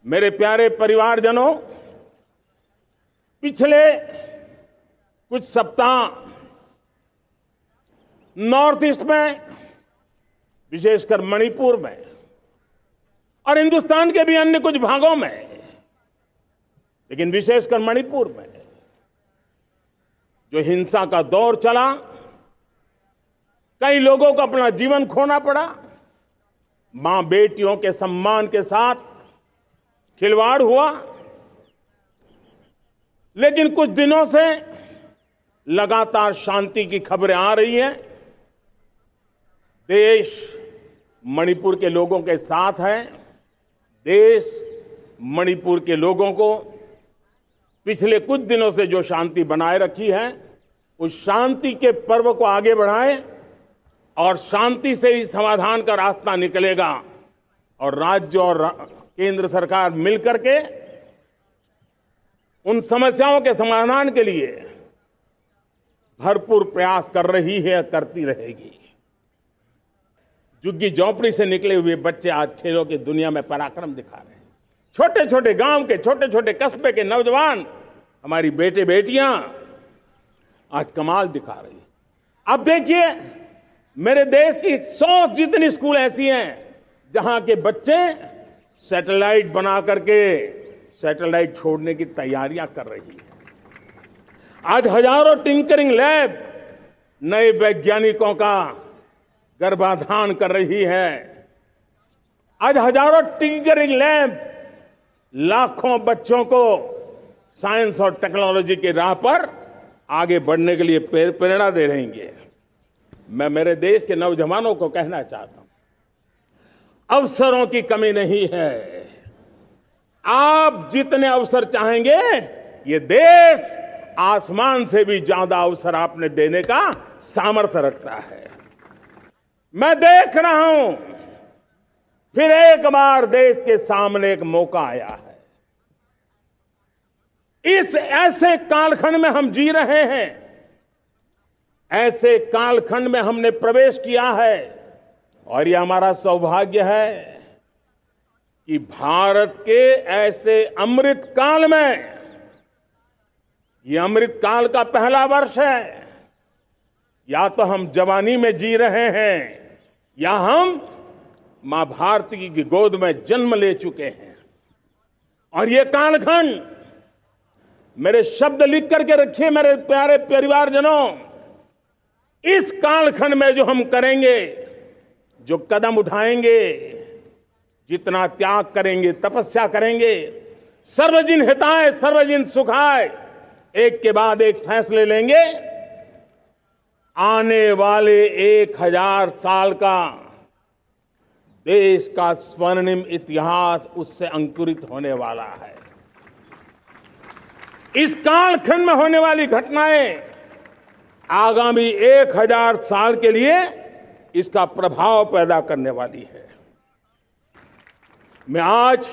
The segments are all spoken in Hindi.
मेरे प्यारे परिवारजनों, पिछले कुछ सप्ताह नॉर्थ ईस्ट में, विशेषकर मणिपुर में और हिंदुस्तान के भी अन्य कुछ भागों में, लेकिन विशेषकर मणिपुर में जो हिंसा का दौर चला, कई लोगों को अपना जीवन खोना पड़ा, मां बेटियों के सम्मान के साथ खिलवाड़ हुआ। लेकिन कुछ दिनों से लगातार शांति की खबरें आ रही हैं। देश मणिपुर के लोगों के साथ है। देश मणिपुर के लोगों को पिछले कुछ दिनों से जो शांति बनाए रखी है, उस शांति के पर्व को आगे बढ़ाएं और शांति से ही समाधान का रास्ता निकलेगा। और राज्य और केंद्र सरकार मिलकर के उन समस्याओं के समाधान के लिए भरपूर प्रयास कर रही है, करती रहेगी। झुग्गी झोंपड़ी से निकले हुए बच्चे आज खेलों की दुनिया में पराक्रम दिखा रहे हैं। छोटे छोटे गांव के, छोटे छोटे कस्बे के नौजवान, हमारी बेटे बेटियां आज कमाल दिखा रही हैं। अब देखिए, मेरे देश की 100 जितनी स्कूल ऐसी हैं जहां के बच्चे सैटेलाइट बना करके सैटेलाइट छोड़ने की तैयारियां कर रही हैं। आज हजारों टिंकरिंग लैब नए वैज्ञानिकों का गर्भाधान कर रही है। आज हजारों टिंकरिंग लैब लाखों बच्चों को साइंस और टेक्नोलॉजी की राह पर आगे बढ़ने के लिए प्रेरणा दे रही हैं। मैं मेरे देश के नौजवानों को कहना चाहता हूं, अवसरों की कमी नहीं है। आप जितने अवसर चाहेंगे, ये देश आसमान से भी ज्यादा अवसर आपने देने का सामर्थ्य रखता है। मैं देख रहा हूं, फिर एक बार देश के सामने एक मौका आया है। इस ऐसे कालखंड में हम जी रहे हैं, ऐसे कालखंड में हमने प्रवेश किया है और यह हमारा सौभाग्य है कि भारत के ऐसे अमृत काल में, यह अमृत काल का पहला वर्ष है। या तो हम जवानी में जी रहे हैं या हम मां भारती की गोद में जन्म ले चुके हैं। और यह कालखंड, मेरे शब्द लिख करके रखिए मेरे प्यारे परिवारजनों, इस कालखंड में जो हम करेंगे, जो कदम उठाएंगे, जितना त्याग करेंगे, तपस्या करेंगे, सर्वजन हिताय सर्वजन सुखाय, एक के बाद एक फैसले लेंगे, आने वाले 1000 साल का देश का स्वर्णिम इतिहास उससे अंकुरित होने वाला है। इस कालखंड में होने वाली घटनाएं आगामी 1000 साल के लिए इसका प्रभाव पैदा करने वाली है। मैं आज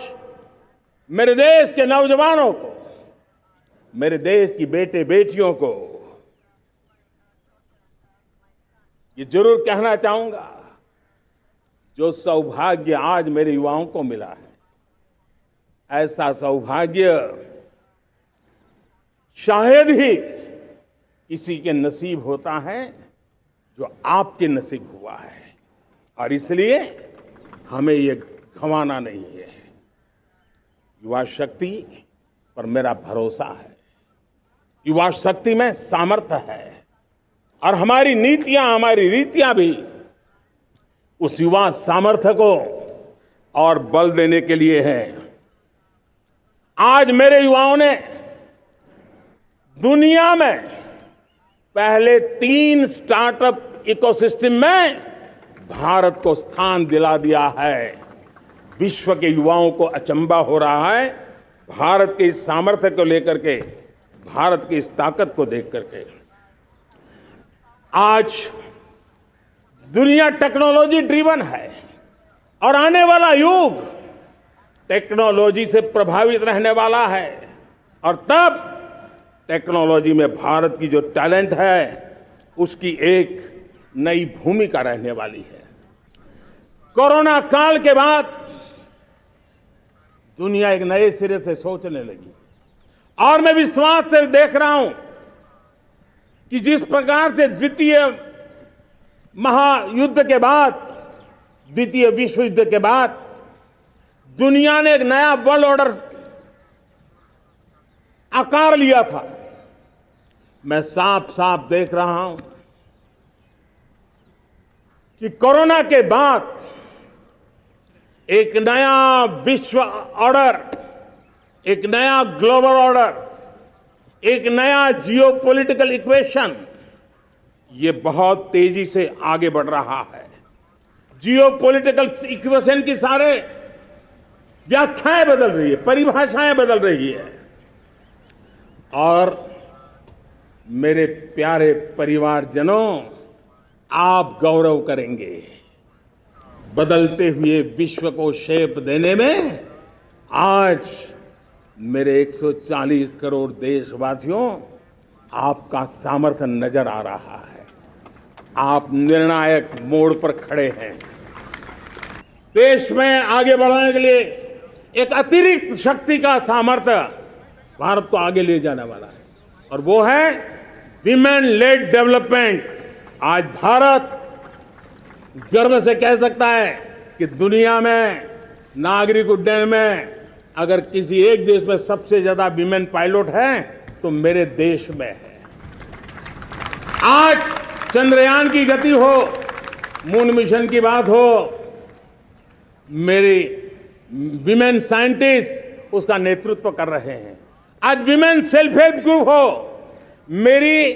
मेरे देश के नौजवानों को, मेरे देश की बेटे बेटियों को ये जरूर कहना चाहूंगा, जो सौभाग्य आज मेरे युवाओं को मिला है, ऐसा सौभाग्य शायद ही किसी के नसीब होता है जो आपके नसीब हुआ है। और इसलिए हमें ये गंवाना नहीं है। युवा शक्ति पर मेरा भरोसा है, युवा शक्ति में सामर्थ्य है और हमारी नीतियां, हमारी रीतियां भी उस युवा सामर्थ्य को और बल देने के लिए है। आज मेरे युवाओं ने दुनिया में पहले 3 स्टार्टअप इकोसिस्टम में भारत को स्थान दिला दिया है। विश्व के युवाओं को अचंभा हो रहा है भारत के इस सामर्थ्य को लेकर के, भारत की इस ताकत को देख करके। आज दुनिया टेक्नोलॉजी ड्रिवन है और आने वाला युग टेक्नोलॉजी से प्रभावित रहने वाला है। और तब टेक्नोलॉजी में भारत की जो टैलेंट है, उसकी एक नई भूमिका रहने वाली है। कोरोना काल के बाद दुनिया एक नए सिरे से सोचने लगी। और मैं विश्वास से देख रहा हूं कि जिस प्रकार से द्वितीय महायुद्ध के बाद, द्वितीय विश्व युद्ध के बाद दुनिया ने एक नया वर्ल्ड ऑर्डर आकार लिया था, मैं साफ साफ देख रहा हूं कि कोरोना के बाद एक नया विश्व ऑर्डर, एक नया ग्लोबल ऑर्डर, एक नया जियोपॉलिटिकल इक्वेशन, ये बहुत तेजी से आगे बढ़ रहा है। जियोपॉलिटिकल इक्वेशन की सारे व्याख्याएं बदल रही है, परिभाषाएं बदल रही है। और मेरे प्यारे परिवारजनों, आप गौरव करेंगे, बदलते हुए विश्व को शेप देने में आज मेरे 140 करोड़ देशवासियों, आपका सामर्थ्य नजर आ रहा है। आप निर्णायक मोड़ पर खड़े हैं। देश में आगे बढ़ाने के लिए एक अतिरिक्त शक्ति का सामर्थ्य भारत को आगे ले जाने वाला है, और वो है विमेन लेड डेवलपमेंट। आज भारत गर्व से कह सकता है कि दुनिया में नागरिक उड्डयन में अगर किसी एक देश में सबसे ज्यादा विमेन पायलट हैं तो मेरे देश में है। आज चंद्रयान की गति हो, मून मिशन की बात हो, मेरी विमेन साइंटिस्ट उसका नेतृत्व कर रहे हैं। आज विमेन सेल्फ हेल्प ग्रुप हो, मेरी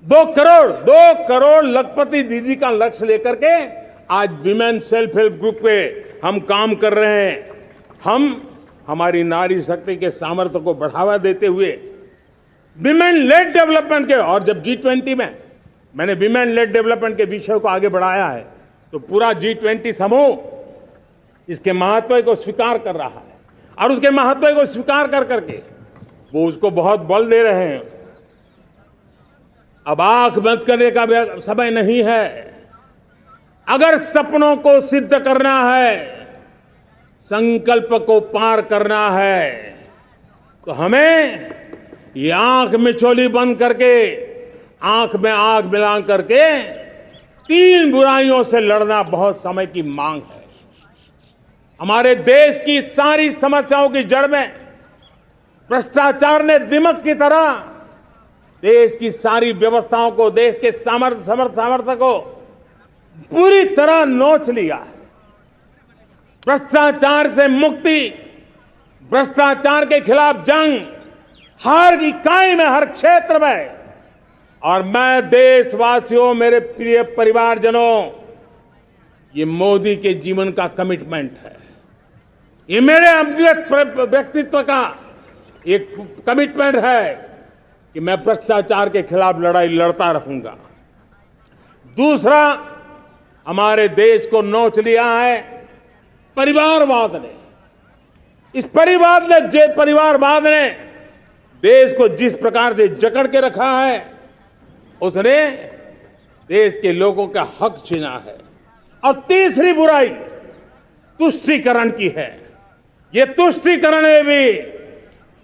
2 करोड़ लखपति दीदी का लक्ष्य लेकर के आज विमेन सेल्फ हेल्प ग्रुप पे हम काम कर रहे हैं। हमारी नारी शक्ति के सामर्थ्य को बढ़ावा देते हुए विमेन लेड डेवलपमेंट के, और जब G20 में मैंने विमेन लेड डेवलपमेंट के विषय को आगे बढ़ाया है तो पूरा G20 समूह इसके महत्व को स्वीकार कर रहा है, और उसके महत्व को स्वीकार कर करके वो उसको बहुत बल दे रहे हैं। अब आंख बंद करने का समय नहीं है। अगर सपनों को सिद्ध करना है, संकल्प को पार करना है, तो हमें ये आंख मिचौली बंद करके, आंख में आंख मिला करके 3 बुराइयों से लड़ना बहुत समय की मांग है। हमारे देश की सारी समस्याओं की जड़ में भ्रष्टाचार ने दिमक की तरह देश की सारी व्यवस्थाओं को, देश के सामर्थ्य को पूरी तरह नोच लिया है। भ्रष्टाचार से मुक्ति, भ्रष्टाचार के खिलाफ जंग हर इकाई में, हर क्षेत्र में। और मैं देशवासियों, मेरे प्रिय परिवारजनों, ये मोदी के जीवन का कमिटमेंट है। ये मेरे व्यक्तित्व का एक कमिटमेंट है कि मैं भ्रष्टाचार के खिलाफ लड़ाई लड़ता रहूंगा। दूसरा, हमारे देश को नोच लिया है परिवारवाद ने। इस परिवारवाद ने देश को जिस प्रकार से जकड़ के रखा है, उसने देश के लोगों का हक छीना है। और तीसरी बुराई तुष्टीकरण की है। ये तुष्टीकरण में भी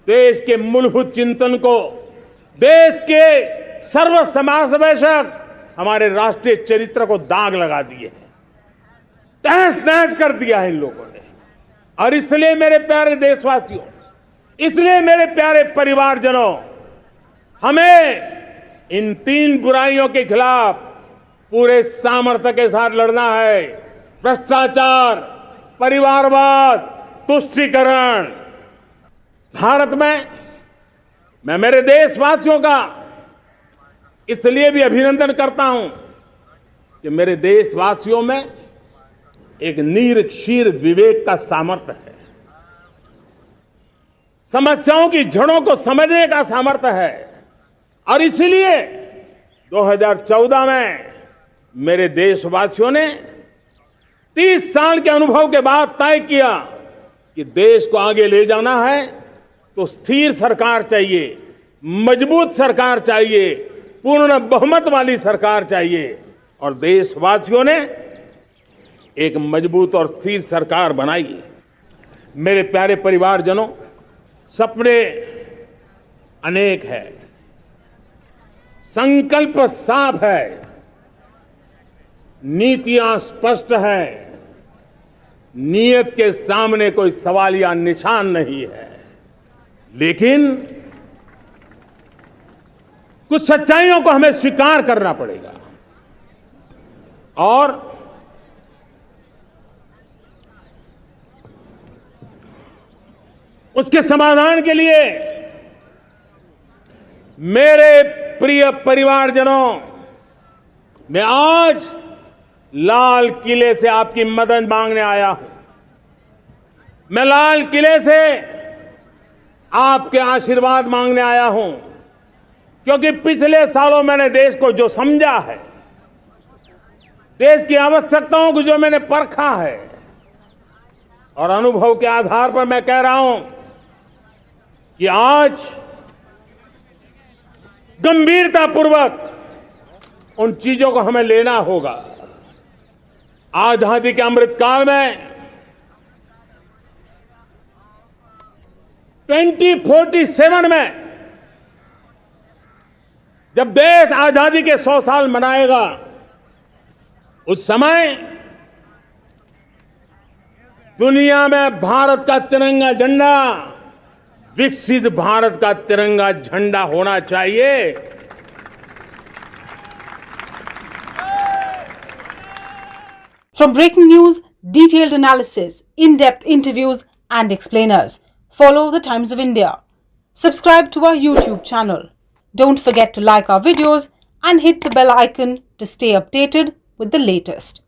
देश के मूलभूत चिंतन को, देश के सर्व समावेशक हमारे राष्ट्रीय चरित्र को दाग लगा दिए हैं, तहस नहस कर दिया है इन लोगों ने। और इसलिए मेरे प्यारे देशवासियों, इसलिए मेरे प्यारे परिवारजनों, हमें इन 3 बुराइयों के खिलाफ पूरे सामर्थ्य के साथ लड़ना है। भ्रष्टाचार, परिवारवाद, तुष्टीकरण। भारत में मैं मेरे देशवासियों का इसलिए भी अभिनंदन करता हूं कि मेरे देशवासियों में एक नीर विवेक का सामर्थ्य है, समस्याओं की जड़ों को समझने का सामर्थ्य है। और इसलिए 2014 में मेरे देशवासियों ने 30 साल के अनुभव के बाद तय किया कि देश को आगे ले जाना है तो स्थिर सरकार चाहिए, मजबूत सरकार चाहिए, पूर्ण बहुमत वाली सरकार चाहिए। और देशवासियों ने एक मजबूत और स्थिर सरकार बनाई। मेरे प्यारे परिवारजनों, सपने अनेक है, संकल्प साफ है, नीतियां स्पष्ट है, नियत के सामने कोई सवाल या निशान नहीं है। लेकिन कुछ सच्चाइयों को हमें स्वीकार करना पड़ेगा और उसके समाधान के लिए मेरे प्रिय परिवारजनों, मैं आज लाल किले से आपकी मदद मांगने आया हूं। मैं लाल किले से आपके आशीर्वाद मांगने आया हूं, क्योंकि पिछले सालों मैंने देश को जो समझा है, देश की आवश्यकताओं को जो मैंने परखा है, और अनुभव के आधार पर मैं कह रहा हूं कि आज गंभीरतापूर्वक उन चीजों को हमें लेना होगा। आजादी के अमृतकाल में 2047 में जब देश आजादी के 100 साल मनाएगा, उस समय दुनिया में भारत का तिरंगा झंडा विकसित भारत का तिरंगा झंडा होना चाहिए। From breaking news, detailed analysis, in-depth interviews and explainers, follow the Times of India. Subscribe to our YouTube channel. Don't forget to like our videos and hit the bell icon to stay updated with the latest.